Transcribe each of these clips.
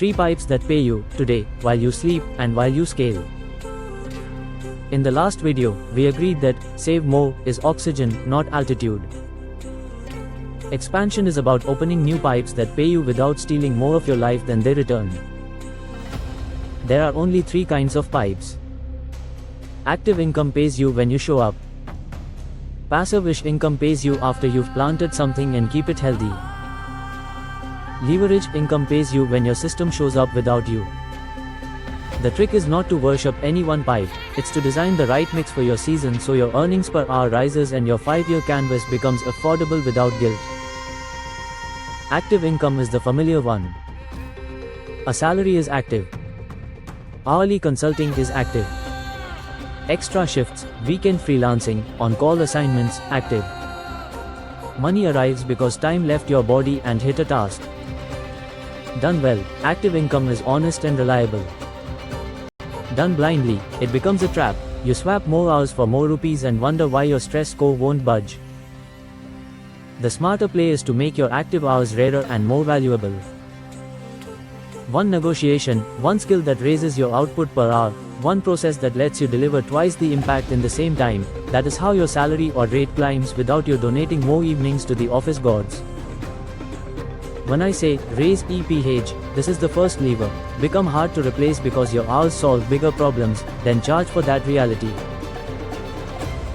3 pipes that pay you, today, while you sleep, and while you scale. In the last video, we agreed that, save more, is oxygen, not altitude. Expansion is about opening new pipes that pay you without stealing more of your life than they return. There are only 3 kinds of pipes. Active income pays you when you show up. Passive-ish income pays you after you've planted something and keep it healthy. Leverage income pays you when your system shows up without you. The trick is not to worship any one pipe, it's to design the right mix for your season so your earnings per hour rises and your 5-year canvas becomes affordable without guilt. Active income is the familiar one. A salary is active. Hourly consulting is active. Extra shifts, weekend freelancing, on-call assignments, active. Money arrives because time left your body and hit a task. Done well, active income is honest and reliable. Done blindly, it becomes a trap. You swap more hours for more rupees and wonder why your stress score won't budge. The smarter play is to make your active hours rarer and more valuable. One negotiation, one skill that raises your output per hour, one process that lets you deliver twice the impact in the same time, that is how your salary or rate climbs without you donating more evenings to the office gods. When I say, raise EPH, this is the first lever. Become hard to replace because your hours solve bigger problems, then charge for that reality.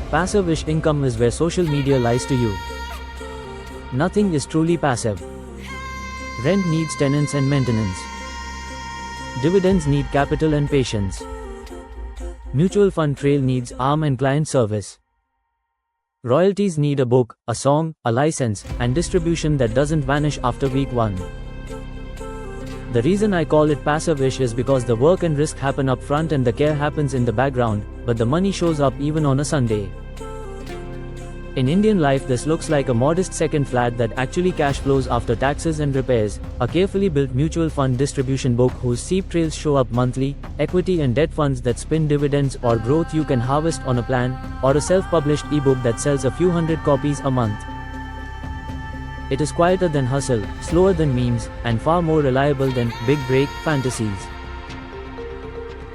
Passive-ish income is where social media lies to you. Nothing is truly passive. Rent needs tenants and maintenance. Dividends need capital and patience. Mutual fund trail needs arm and client service. Royalties need a book, a song, a license, and distribution that doesn't vanish after week 1. The reason I call it passive-ish is because the work and risk happen up front and the care happens in the background, but the money shows up even on a Sunday. In Indian life, this looks like a modest second flat that actually cash flows after taxes and repairs, a carefully built mutual fund distribution book whose SEEP trails show up monthly, equity and debt funds that spin dividends or growth you can harvest on a plan, or a self-published ebook that sells a few hundred copies a month. It is quieter than hustle, slower than memes, and far more reliable than big break fantasies.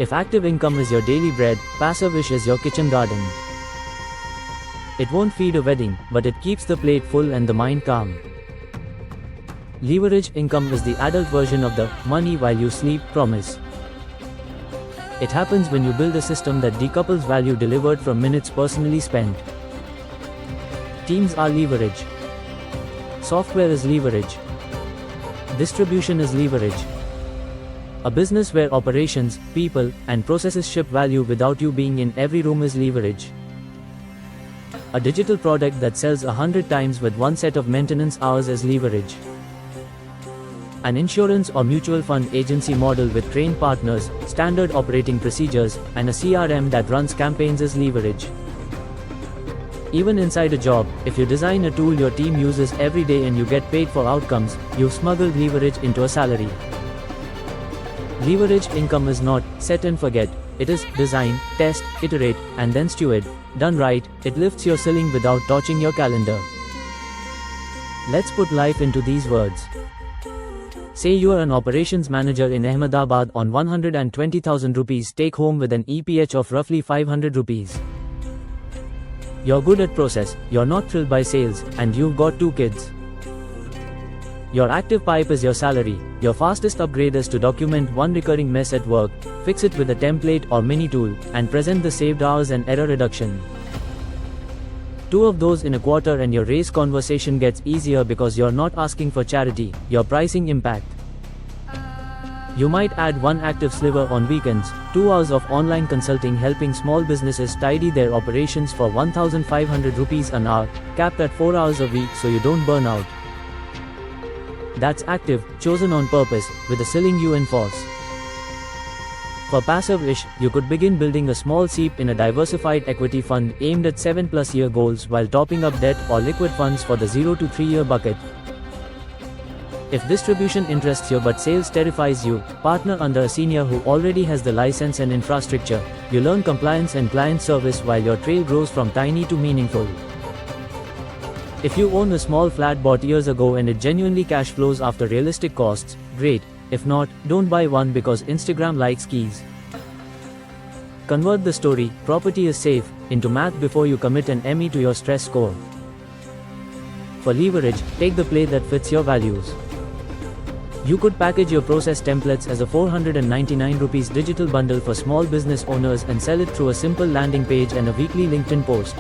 If active income is your daily bread, passive-ish is your kitchen garden. It won't feed a wedding, but it keeps the plate full and the mind calm. Leverage income is the adult version of the money while you sleep promise. It happens when you build a system that decouples value delivered from minutes personally spent. Teams are leverage. Software is leverage. Distribution is leverage. A business where operations, people, and processes ship value without you being in every room is leverage. A digital product that sells 100 times with one set of maintenance hours is leverage. An insurance or mutual fund agency model with trained partners, standard operating procedures, and a CRM that runs campaigns is leverage. Even inside a job, if you design a tool your team uses every day and you get paid for outcomes, you've smuggled leverage into a salary. Leverage income is not set and forget. It is design, test, iterate, and then steward. Done right, it lifts your ceiling without torching your calendar. Let's put life into these words. Say you are an operations manager in Ahmedabad on 120,000 rupees take home with an EPH of roughly 500 rupees. You're good at process, you're not thrilled by sales, and you've got 2 kids. Your active pipe is your salary. Your fastest upgrade is to document one recurring mess at work, fix it with a template or mini tool, and present the saved hours and error reduction. 2 of those in a quarter and your raise conversation gets easier because you're not asking for charity, you're pricing impact. You might add 1 active sliver on weekends, 2 hours of online consulting helping small businesses tidy their operations for 1,500 rupees an hour, capped at 4 hours a week so you don't burn out. That's active, chosen on purpose, with a ceiling you enforce. For passive-ish, you could begin building a small SEEP in a diversified equity fund aimed at 7+ year goals while topping up debt or liquid funds for the 0 to 3 year bucket. If distribution interests you but sales terrifies you, partner under a senior who already has the license and infrastructure. You learn compliance and client service while your trail grows from tiny to meaningful. If you own a small flat bought years ago and it genuinely cash flows after realistic costs, great. If not, don't buy one because Instagram likes keys. Convert the story, property is safe, into math before you commit an ME to your stress score. For leverage, take the play that fits your values. You could package your process templates as a 499 rupees digital bundle for small business owners and sell it through a simple landing page and a weekly LinkedIn post.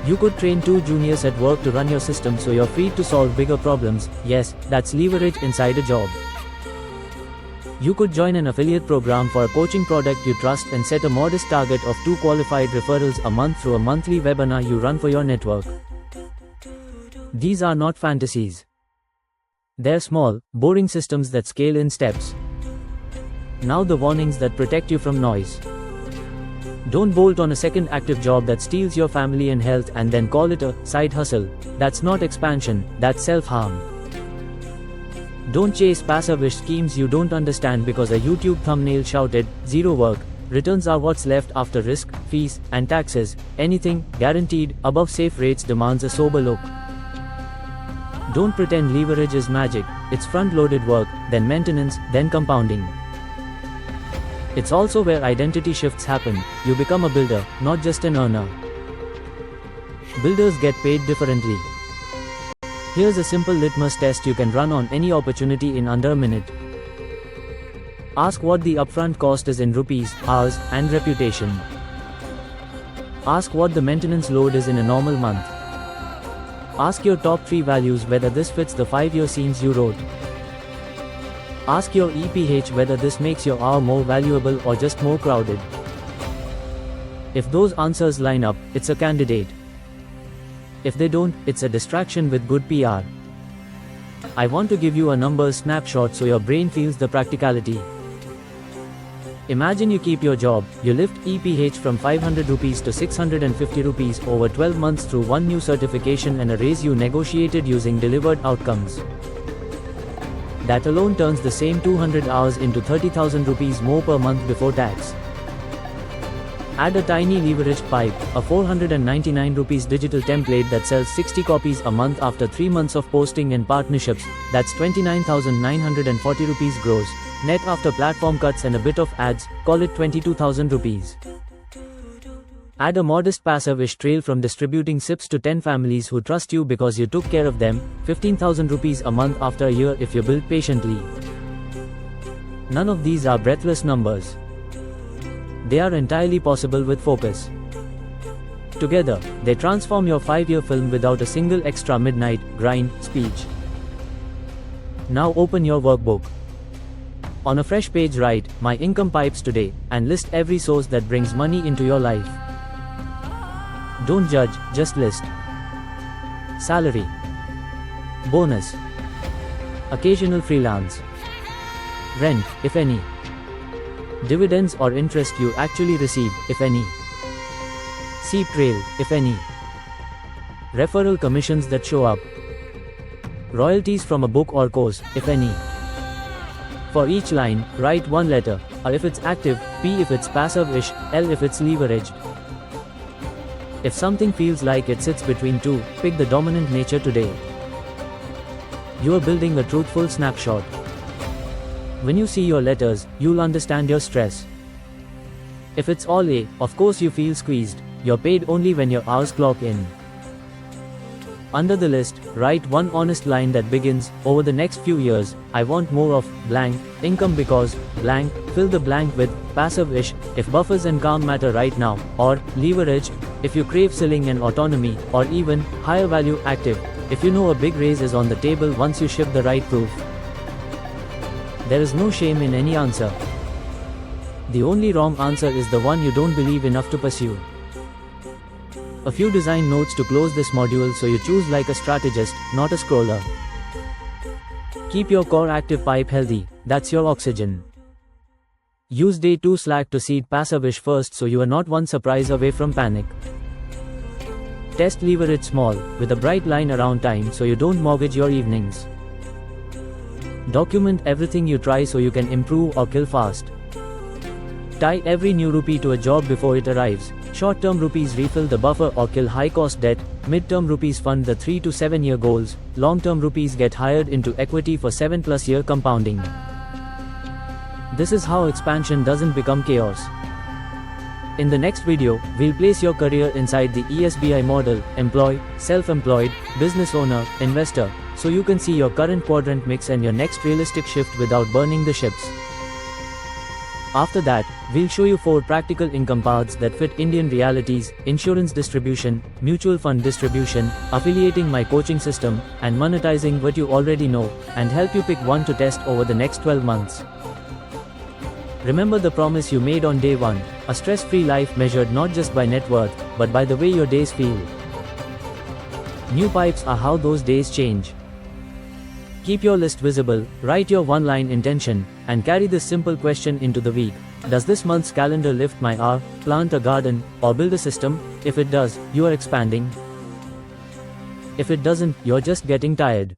You could train 2 juniors at work to run your system so you're free to solve bigger problems. Yes, that's leverage inside a job. You could join an affiliate program for a coaching product you trust and set a modest target of 2 qualified referrals a month through a monthly webinar you run for your network. These are not fantasies. They're small, boring systems that scale in steps. Now the warnings that protect you from noise. Don't bolt on a second active job that steals your family and health and then call it a side hustle. That's not expansion, that's self-harm. Don't chase passive-ish schemes you don't understand because a YouTube thumbnail shouted, "Zero work. Returns are what's left after risk, fees, and taxes. Anything, guaranteed, above safe rates demands a sober look." Don't pretend leverage is magic. It's front-loaded work, then maintenance, then compounding. It's also where identity shifts happen. You become a builder, not just an earner. Builders get paid differently. Here's a simple litmus test you can run on any opportunity in under a minute. Ask what the upfront cost is in rupees, hours, and reputation. Ask what the maintenance load is in a normal month. Ask your top 3 values whether this fits the 5-year scenes you wrote. Ask your EPH whether this makes your hour more valuable or just more crowded. If those answers line up, it's a candidate. If they don't, it's a distraction with good PR. I want to give you a numbers snapshot so your brain feels the practicality. Imagine you keep your job, you lift EPH from 500 rupees to 650 rupees over 12 months through 1 new certification and a raise you negotiated using delivered outcomes. That alone turns the same 200 hours into 30,000 rupees more per month before tax. Add a tiny leveraged pipe, a 499 rupees digital template that sells 60 copies a month after 3 months of posting and partnerships. That's 29,940 rupees gross. Net after platform cuts and a bit of ads, call it 22,000 rupees. Add a modest passive-ish trail from distributing SIPs to 10 families who trust you because you took care of them, 15,000 rupees a month after a year if you build patiently. None of these are breathless numbers. They are entirely possible with focus. Together, they transform your 5-year film without a single extra midnight grind speech. Now open your workbook. On a fresh page write, "My income pipes today," and list every source that brings money into your life. Don't judge, just list. Salary. Bonus. Occasional freelance. Rent, if any. Dividends or interest you actually receive, if any. SEEP trail, if any. Referral commissions that show up. Royalties from a book or course, if any. For each line, write 1 letter, A if it's active, P if it's passive-ish, L if it's leveraged. If something feels like it sits between 2, pick the dominant nature today. You are building a truthful snapshot. When you see your letters, you'll understand your stress. If it's all A, of course you feel squeezed. You're paid only when your hours clock in. Under the list, write 1 honest line that begins, "Over the next few years, I want more of blank income because blank, fill the blank with passive-ish, if buffers and calm matter right now, or leveraged, if you crave ceiling and autonomy, or even higher value active, if you know a big raise is on the table once you ship the right proof." There is no shame in any answer. The only wrong answer is the one you don't believe enough to pursue. A few design notes to close this module so you choose like a strategist, not a scroller. Keep your core active pipe healthy, that's your oxygen. Use day 2 Slack to seed passive-ish first so you are not one surprise away from panic. Test leverage small, with a bright line around time so you don't mortgage your evenings. Document everything you try so you can improve or kill fast. Tie every new rupee to a job before it arrives. Short-term rupees refill the buffer or kill high-cost debt, mid-term rupees fund the 3 to 7 year goals, long-term rupees get hired into equity for 7+ year compounding. This is how expansion doesn't become chaos. In the next video, we'll place your career inside the ESBI model, employee, self-employed, business owner, investor, so you can see your current quadrant mix and your next realistic shift without burning the ships. After that, we'll show you 4 practical income paths that fit Indian realities: insurance distribution, mutual fund distribution, affiliating my coaching system, and monetizing what you already know, and help you pick one to test over the next 12 months. Remember the promise you made on day 1, a stress-free life measured not just by net worth, but by the way your days feel. New pipes are how those days change. Keep your list visible, write your one-line intention, and carry this simple question into the week. Does this month's calendar lift my hour, plant a garden, or build a system? If it does, you are expanding. If it doesn't, you're just getting tired.